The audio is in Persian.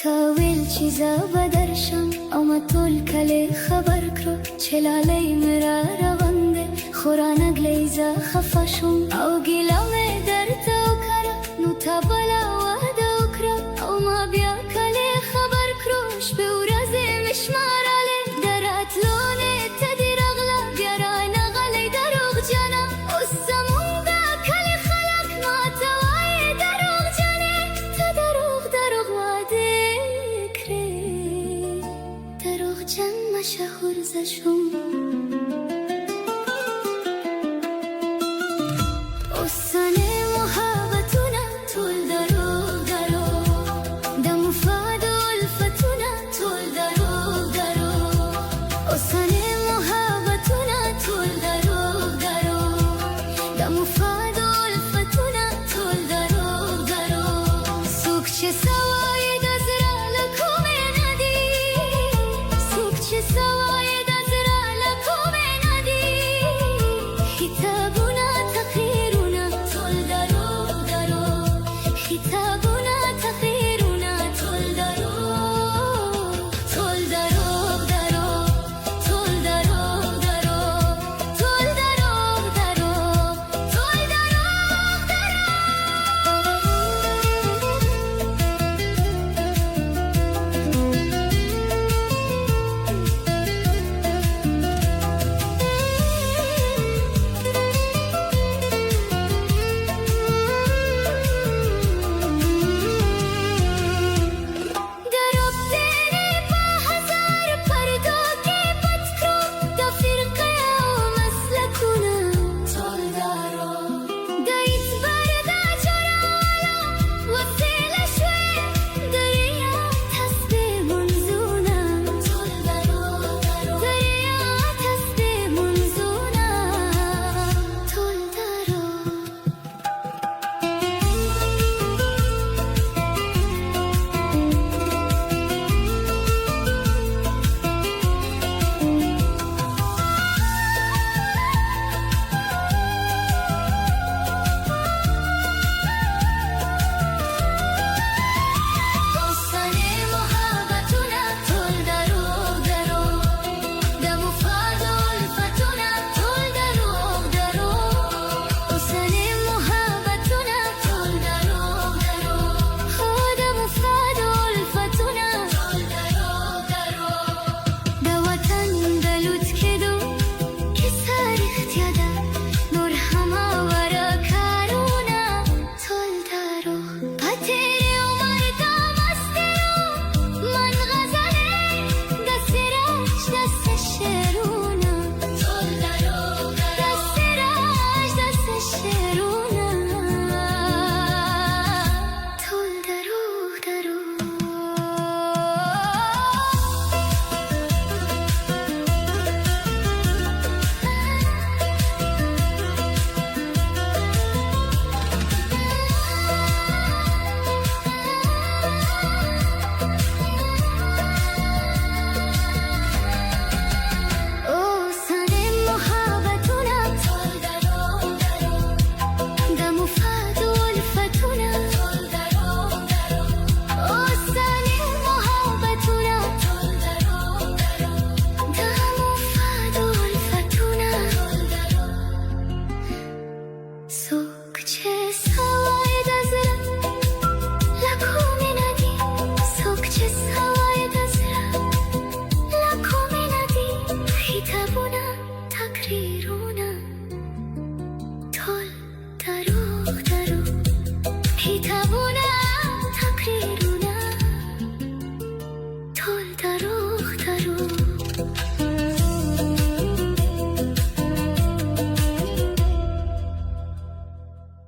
تاویل چیزا بدرشم اما طول کلی خبر کرو چلالی مرا رونده خورانگ لیزا خفشم او گیلم در تو کرا نو تا بلا وعده کرا او ما بیا کلی خبر کروش به ورازی مشماراله درات لونه تدیر اغلا بیارانه غلی دروغ جانا اسمون دا کلی خلق ما توای دروغ جانه تا دروغ وعده کری دروغ جان مشهور زشم